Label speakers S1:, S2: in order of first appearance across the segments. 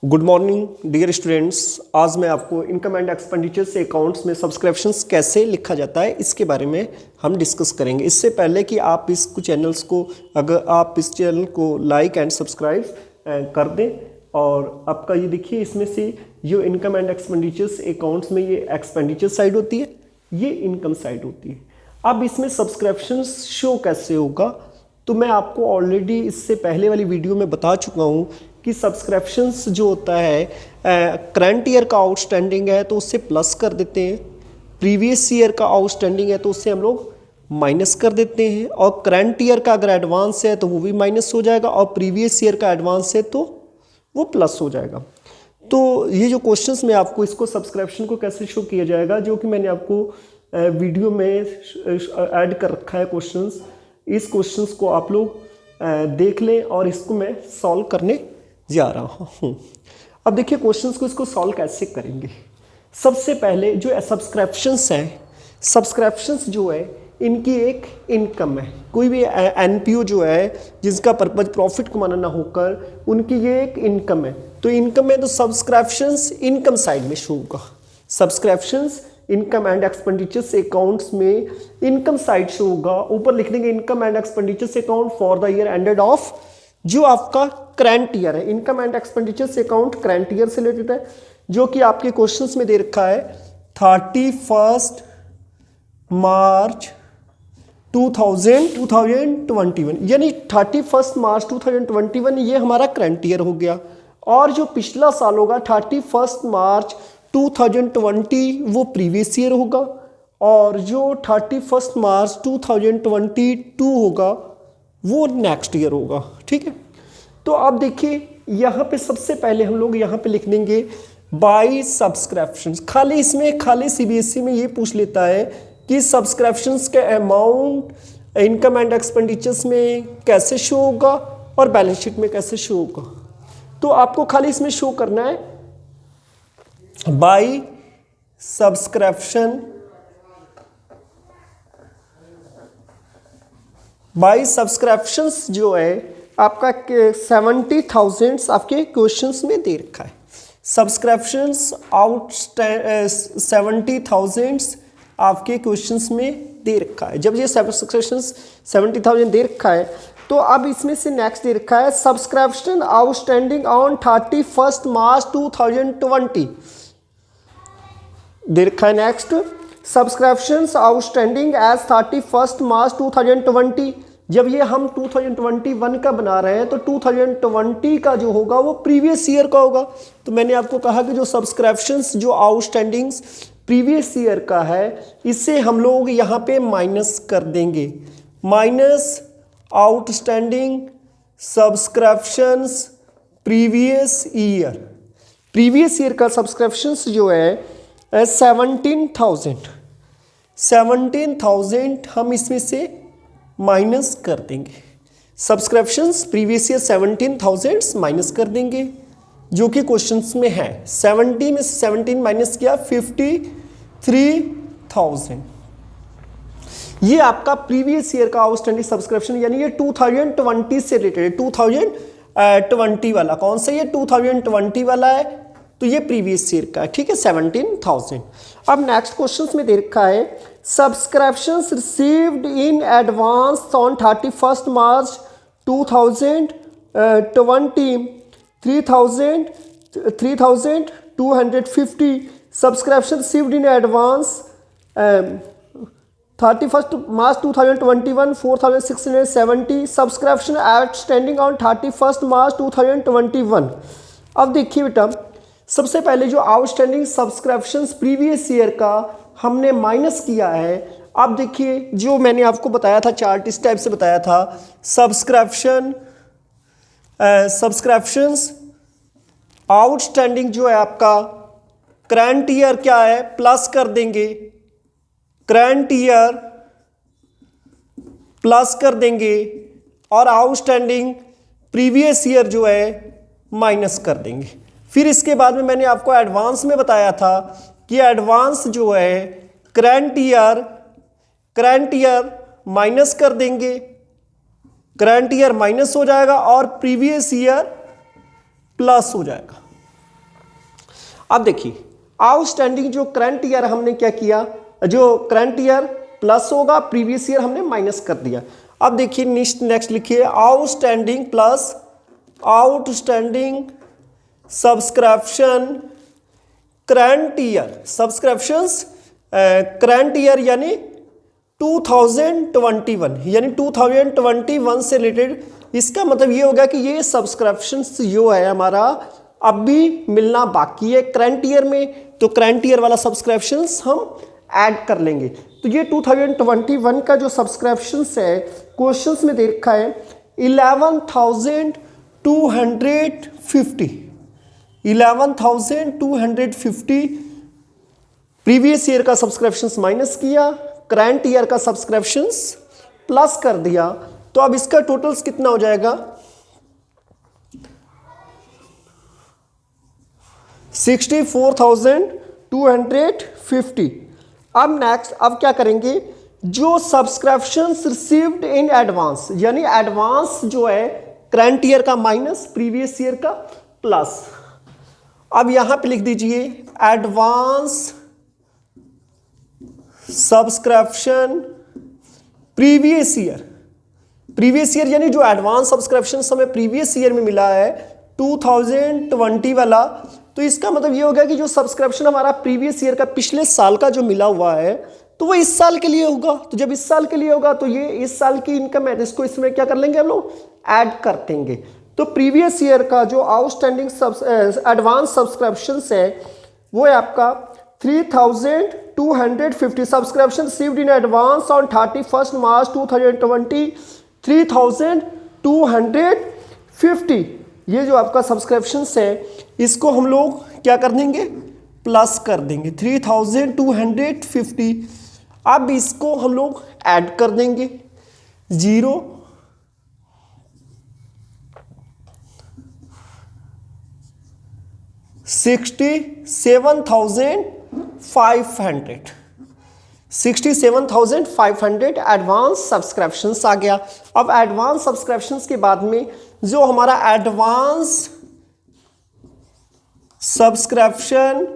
S1: Good morning dear students. आज मैं आपको इनकम एंड एक्सपेंडिचर से अकाउंट्स में सब्सक्रिप्शंस कैसे लिखा जाता है इसके बारे में हम डिस्कस करेंगे। इससे पहले कि आप इस चैनल्स को अगर आप इस चैनल को लाइक एंड सब्सक्राइब कर दें, और आपका ये देखिए इसमें से जो इनकम एंड एक्सपेंडिचर्स अकाउंट्स में ये एक्सपेंडिचर साइड होती है, ये इनकम साइड होती है। अब इसमें सब्सक्रिप्शंस शो कैसे होगा, तो मैं आपको ऑलरेडी इससे पहले वाली वीडियो में बता चुका हूँ कि सब्सक्रिप्शंस जो होता है करंट ईयर का आउटस्टैंडिंग है तो उससे प्लस कर देते हैं, प्रीवियस ईयर का आउटस्टैंडिंग है तो उससे हम लोग माइनस कर देते हैं, और करंट ईयर का अगर एडवांस है तो वो भी माइनस हो जाएगा, और प्रीवियस ईयर का एडवांस है तो वो प्लस हो जाएगा। तो ये जो क्वेश्चंस में आपको इसको सब्सक्रिप्शन को कैसे शो किया जाएगा, जो कि मैंने आपको वीडियो में ऐड कर रखा है क्वेश्चंस, इस क्वेश्चंस को आप लोग देख लें और इसको मैं सॉल्व करने जा रहा हूँ। अब देखिए क्वेश्चंस को इसको सॉल्व कैसे करेंगे। सबसे पहले जो सब्सक्रिप्शंस हैं, सब्सक्रिप्शंस जो है इनकी एक इनकम है। कोई भी एनपीओ जो है जिसका पर्पज प्रॉफिट कमाना ना होकर, उनकी ये एक इनकम है। तो इनकम है तो सब्सक्रिप्शंस इनकम साइड में शो होगा। Subscriptions income and expenditures accounts में इनकम साइड शो होगा। ऊपर लिख देंगे income and expenditures account for the year ended of, जो आपका करंट ईयर है। Income and expenditures account current year से रिलेटेड है, जो कि आपके क्वेश्चंस में दे रखा है 31 मार्च 2021, यानी 31 मार्च 2021 ये हमारा करंट ईयर हो गया। और जो पिछला साल होगा 31 मार्च 2020 वो प्रीवियस ईयर होगा, और जो 31 मार्च 2022 होगा वो नेक्स्ट ईयर होगा। ठीक है, तो अब देखिए यहाँ पे सबसे पहले हम लोग यहाँ पे लिख देंगे बाय सब्सक्रिप्शंस। खाली सीबीएसई में ये पूछ लेता है कि सब्सक्रिप्शंस का अमाउंट इनकम एंड एक्सपेंडिचर्स में कैसे शो होगा और बैलेंस शीट में कैसे शो होगा। तो आपको खाली इसमें शो करना है बाय सब्सक्रिप्शन, बाय सब्सक्रिप्शंस जो है आपका 70,000 आपके क्वेश्चंस में दे रखा है। सब्सक्रिप्शंस 70,000 आपके क्वेश्चंस में दे रखा है। जब ये सब्सक्रिप्शंस 70,000 दे रखा है तो अब इसमें से नेक्स्ट दे रखा है सब्सक्रिप्शन आउटस्टैंडिंग ऑन 31 मार्च 2020 दे रखा है। नेक्स्ट सब्सक्रिप्शंस आउटस्टैंडिंग एज 31 मार्च 2020। जब ये हम 2021 का बना रहे हैं तो 2020 का जो होगा वो प्रीवियस ईयर का होगा। तो मैंने आपको कहा कि जो सब्सक्रिप्शंस जो आउटस्टैंडिंग्स प्रीवियस ईयर का है, इससे हम लोग यहाँ पे माइनस कर देंगे, minus outstanding subscriptions previous year. Previous year का सब्सक्रिप्शंस जो है 17,000 हम इसमें से माइनस कर देंगे। सब्सक्रिप्शंस प्रीवियस ईयर 17,000 माइनस कर देंगे, जो कि क्वेश्चंस में है। 70 में 17 माइनस किया 53,000। ये आपका प्रीवियस ईयर का आउटस्टैंडिंग सब्सक्रिप्शन, यानी ये 2020 से रिलेटेड है। 2020 वाला कौन सा, ये 2020 वाला है, तो ये प्रीवियस ईयर का है। ठीक है, 17,000। अब नेक्स्ट क्वेश्चन में दे रखा है subscriptions received in advance on 31 March 2020 3,250 subscription received in advance 31 March 2021 4,670 subscription outstanding on 31 मार्च 2021। अब देखिए बेटा, सबसे पहले जो आउटस्टैंडिंग सब्सक्रिप्शंस प्रीवियस ईयर का हमने माइनस किया है। अब देखिए जो मैंने आपको बताया था, चार्ट इस टाइप से बताया था, सब्सक्रिप्शंस आउटस्टैंडिंग जो है आपका करंट ईयर क्या है, प्लस कर देंगे, करंट ईयर प्लस कर देंगे, और आउटस्टैंडिंग प्रीवियस ईयर जो है माइनस कर देंगे। फिर इसके बाद में मैंने आपको एडवांस में बताया था कि एडवांस जो है करंट ईयर माइनस कर देंगे, करंट ईयर माइनस हो जाएगा और प्रीवियस ईयर प्लस हो जाएगा। अब देखिए आउटस्टैंडिंग जो करंट ईयर हमने क्या किया, जो करंट ईयर प्लस होगा, प्रीवियस ईयर हमने माइनस कर दिया। अब देखिए नेक्स्ट लिखिए outstanding plus outstanding subscription current year, subscriptions current year यानी 2021, यानी 2021 से रिलेटेड। इसका मतलब ये होगा कि ये सब्सक्रिप्शंस जो है हमारा अब भी मिलना बाकी है करंट ईयर में, तो करंट ईयर वाला सब्सक्रिप्शंस हम ऐड कर लेंगे। तो ये 2021 का जो सब्सक्रिप्शंस है क्वेश्चंस में दे रखा है 11,250 प्रीवियस ईयर का सब्सक्रिप्शंस माइनस किया, करंट ईयर का सब्सक्रिप्शंस प्लस कर दिया, तो अब इसका टोटल्स कितना हो जाएगा 64,250। अब नेक्स्ट अब क्या करेंगे, जो सब्सक्रिप्शंस रिसीव्ड इन एडवांस, यानी एडवांस जो है करंट ईयर का माइनस प्रीवियस ईयर का प्लस। अब यहां पे लिख दीजिए advance subscription previous year, previous year यानी जो एडवांस सब्सक्रिप्शन हमें प्रीवियस ईयर में मिला है 2020 वाला, तो इसका मतलब ये होगा कि जो सब्सक्रिप्शन हमारा प्रीवियस ईयर का पिछले साल का जो मिला हुआ है तो वो इस साल के लिए होगा। तो जब इस साल के लिए होगा तो ये इस साल की इनकम है, इसको इसमें क्या कर लेंगे हम लोग ऐड कर देंगे। तो प्रीवियस ईयर का जो आउटस्टैंडिंग एडवांस सब्सक्रिप्शन है वो है आपका 3,250 subscription received in advance on 31 मार्च 2020 3,250। ये जो आपका सब्सक्रिप्शन है इसको हम लोग क्या कर देंगे प्लस कर देंगे 3,250। अब इसको हम लोग ऐड कर देंगे 67,500 एडवांस सब्सक्रिप्शंस आ गया। अब एडवांस सब्सक्रिप्शंस के बाद में जो हमारा एडवांस सब्सक्रिप्शन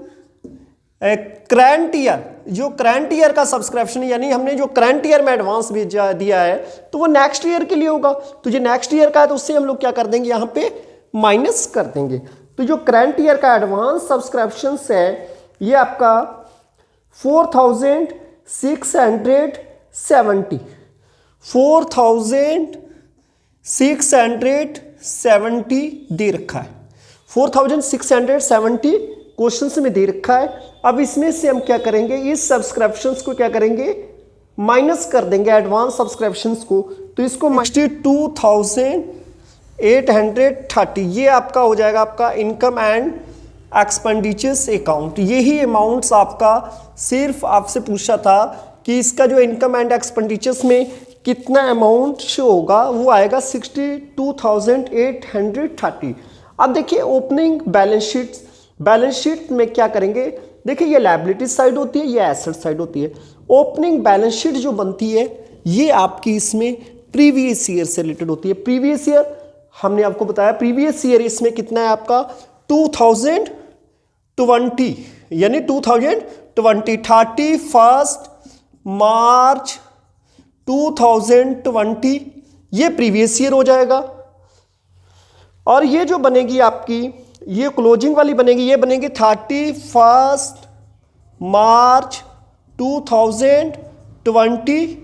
S1: करंट ईयर, जो करंट ईयर का सब्सक्रिप्शन यानी हमने जो करंट ईयर में एडवांस भेजा दिया है तो वो नेक्स्ट ईयर के लिए होगा। तो जो नेक्स्ट ईयर का है तो उससे हम लोग क्या कर देंगे यहाँ पे माइनस कर देंगे। तो जो करंट ईयर का एडवांस सब्सक्रिप्शन है ये आपका 4,670 दे रखा है, 4,670 क्वेश्चन में दे रखा है। अब इसमें से हम क्या करेंगे इस सब्सक्रिप्शंस को क्या करेंगे माइनस कर देंगे एडवांस सब्सक्रिप्शंस को, तो इसको 62,830 ये आपका हो जाएगा आपका इनकम एंड एक्सपेंडिचर्स अकाउंट। यही अमाउंट्स आपका सिर्फ आपसे पूछा था कि इसका जो इनकम एंड एक्सपेंडिचर्स में कितना अमाउंट शो होगा, वो आएगा 62,830। अब देखिए opening balance sheet, balance sheet में क्या करेंगे, देखिए ये लायबिलिटी साइड होती है, ये एसेट साइड होती है। ओपनिंग बैलेंस शीट जो बनती है ये आपकी इसमें प्रीवियस ईयर से रिलेटेड होती है। प्रीवियस ईयर हमने आपको बताया, प्रीवियस ईयर इसमें कितना है आपका 2020 यानी 2020 31 मार्च 2020 ये प्रीवियस ईयर हो जाएगा। और ये जो बनेगी आपकी ये क्लोजिंग वाली बनेगी, ये बनेगी 31 मार्च 2021।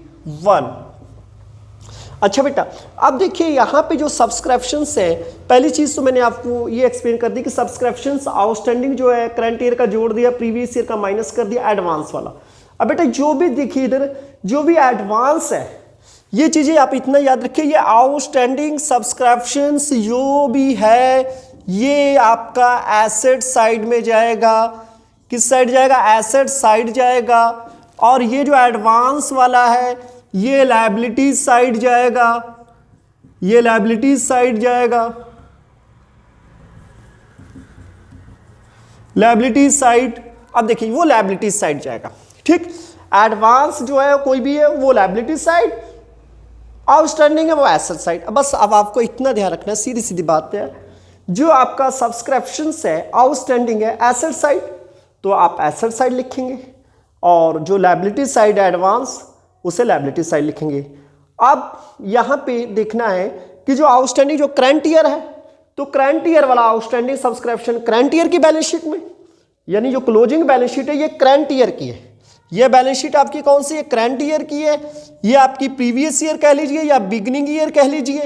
S1: अच्छा बेटा अब देखिए यहाँ पे जो सब्सक्रिप्शंस है, पहली चीज़ तो मैंने आपको ये एक्सप्लेन कर दी कि सब्सक्रिप्शंस आउटस्टैंडिंग जो है करंट ईयर का जोड़ दिया, प्रीवियस ईयर का माइनस कर दिया, एडवांस वाला। अब बेटा जो भी देखिए इधर जो भी एडवांस है ये चीज़ें आप इतना याद रखिए, ये आउटस्टैंडिंग सब्सक्रिप्शंस जो भी है ये आपका एसेट साइड में जाएगा। किस साइड जाएगा, एसेट साइड जाएगा। और ये जो एडवांस वाला है ये लायबिलिटी साइड जाएगा, ये लायबिलिटी साइड जाएगा, लायबिलिटी साइड। अब देखिए वो लायबिलिटी साइड जाएगा, ठीक। एडवांस जो है कोई भी है वो लायबिलिटी साइड, आउटस्टैंडिंग है वो एसेट साइड। बस अब आपको इतना ध्यान रखना है, सीधी सीधी बात है, जो आपका सब्सक्रिप्शन है आउटस्टैंडिंग है एसेट साइड, तो आप एसेट साइड लिखेंगे, और जो लायबिलिटी साइड है एडवांस, उसे लायबिलिटी साइड लिखेंगे। अब यहाँ पे देखना है कि जो आउटस्टैंडिंग जो करंट ईयर है, तो करंट ईयर वाला आउटस्टैंडिंग सब्सक्रिप्शन करंट ईयर की बैलेंस शीट में, यानी जो क्लोजिंग बैलेंस शीट है ये करंट ईयर की है। ये बैलेंस शीट आपकी कौन सी है? करंट ईयर की है। ये आपकी प्रीवियस ईयर कह लीजिए या बिगिनिंग ईयर कह लीजिए।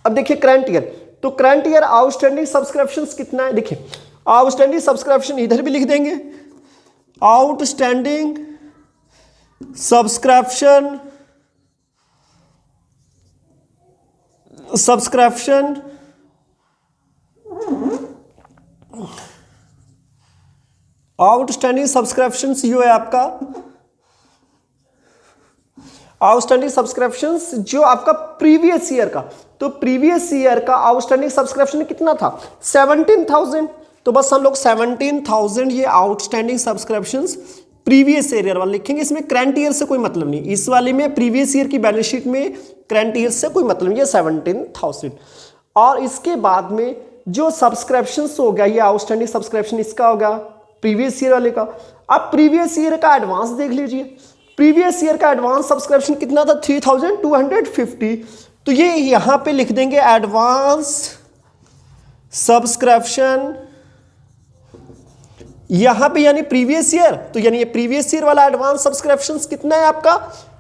S1: अब देखिए करंट ईयर, तो करंट ईयर आउटस्टैंडिंग सब्सक्रिप्शन कितना है? देखिए आउटस्टैंडिंग सब्सक्रिप्शन इधर भी लिख देंगे, आउटस्टैंडिंग सब्सक्रिप्शन आउटस्टैंडिंग सब्सक्रिप्शंस जो है आपका, आउटस्टैंडिंग सब्सक्रिप्शंस जो आपका प्रीवियस ईयर का, तो प्रीवियस ईयर का आउटस्टैंडिंग सब्सक्रिप्शन कितना था? 17,000। तो बस हम लोग 17,000 ये आउटस्टैंडिंग सब्सक्रिप्शंस प्रीवियस ईयर वाला लिखेंगे। इसमें करंट ईयर से कोई मतलब नहीं, इस वाले में प्रीवियस ईयर की बैलेंस शीट में करंट ईयर से कोई मतलब नहीं, ये 17,000। और इसके बाद में जो सब्सक्रिप्शंस हो गया, ये आउटस्टैंडिंग सब्सक्रिप्शन इसका होगा प्रीवियस ईयर वाले का। अब प्रीवियस ईयर का एडवांस देख लीजिए, प्रीवियस ईयर का एडवांस सब्सक्रिप्शन कितना था? 3,250। तो ये यहां पे लिख देंगे एडवांस सब्सक्रिप्शन, यहां पे यानी प्रीवियस ईयर, तो यानी ये प्रीवियस ईयर वाला एडवांस सब्सक्रिप्शन कितना है आपका?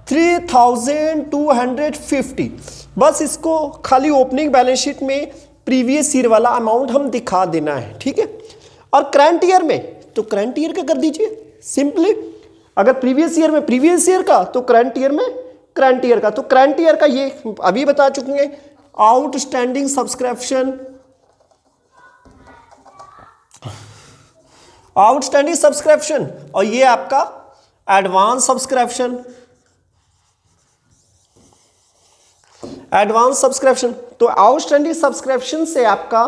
S1: 3,250। बस इसको खाली ओपनिंग बैलेंस शीट में प्रीवियस ईयर वाला अमाउंट हम दिखा देना है, ठीक है। और करंट ईयर में, तो करंट ईयर का कर दीजिए सिंपली, अगर प्रीवियस ईयर में प्रीवियस ईयर का, तो करंट ईयर में करंट ईयर का। तो करंट ईयर का ये अभी बता चुके हैं, आउटस्टैंडिंग सब्सक्रिप्शन, आउटस्टैंडिंग सब्सक्रिप्शन, और ये आपका एडवांस सब्सक्रिप्शन, एडवांस सब्सक्रिप्शन। तो आउटस्टैंडिंग सब्सक्रिप्शन से आपका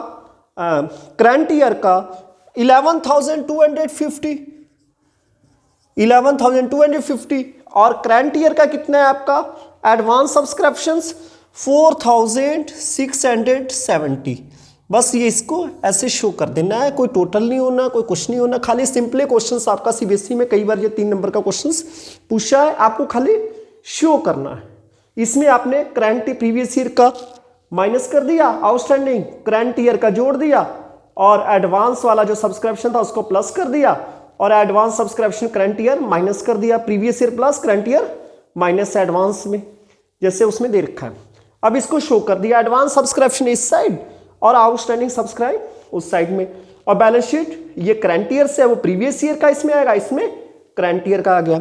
S1: करंट ईयर का 11,250, 11,250, और करंट ईयर का कितना है आपका एडवांस सब्सक्रिप्शंस? 4,670। बस ये इसको ऐसे शो कर देना है, कोई टोटल नहीं होना, कोई कुछ नहीं होना, खाली सिंपली क्वेश्चंस आपका सीबीएसई में कई बार ये 3 नंबर का क्वेश्चंस पूछा है, आपको खाली शो करना है। इसमें आपने करंट प्रीवियस ईयर का माइनस कर दिया, आउटस्टैंडिंग करंट ईयर का जोड़ दिया, और एडवांस वाला जो सब्सक्रिप्शन था उसको प्लस कर दिया, और advance subscription current year minus कर दिया, previous year plus current year minus advance में, जैसे उसमें दे रखा है। अब इसको शो कर दिया, एडवांस सब्सक्रिप्शन इस साइड और आउटस्टैंडिंग सब्सक्राइब उस साइड में, और बैलेंस शीट ये करंट ईयर से है, वो प्रीवियस ईयर का इसमें आएगा, इसमें करंट ईयर का आ गया।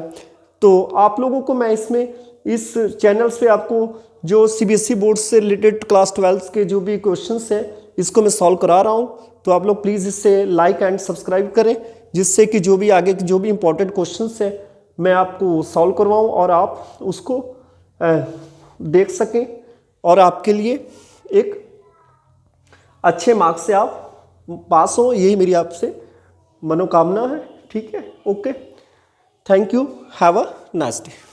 S1: तो आप लोगों को मैं इसमें इस चैनल्स पे आपको जो सीबीएसई बोर्ड से रिलेटेड क्लास 12 के जो भी क्वेश्चंस है इसको मैं सॉल्व करा रहा हूँ, तो आप लोग प्लीज़ इससे लाइक एंड सब्सक्राइब करें, जिससे कि जो भी आगे जो भी इंपॉर्टेंट क्वेश्चंस है मैं आपको सॉल्व करवाऊँ और आप उसको देख सकें, और आपके लिए एक अच्छे मार्क्स से आप पास हो, यही मेरी आपसे मनोकामना है, ठीक है। Okay, thank you, have a nice day.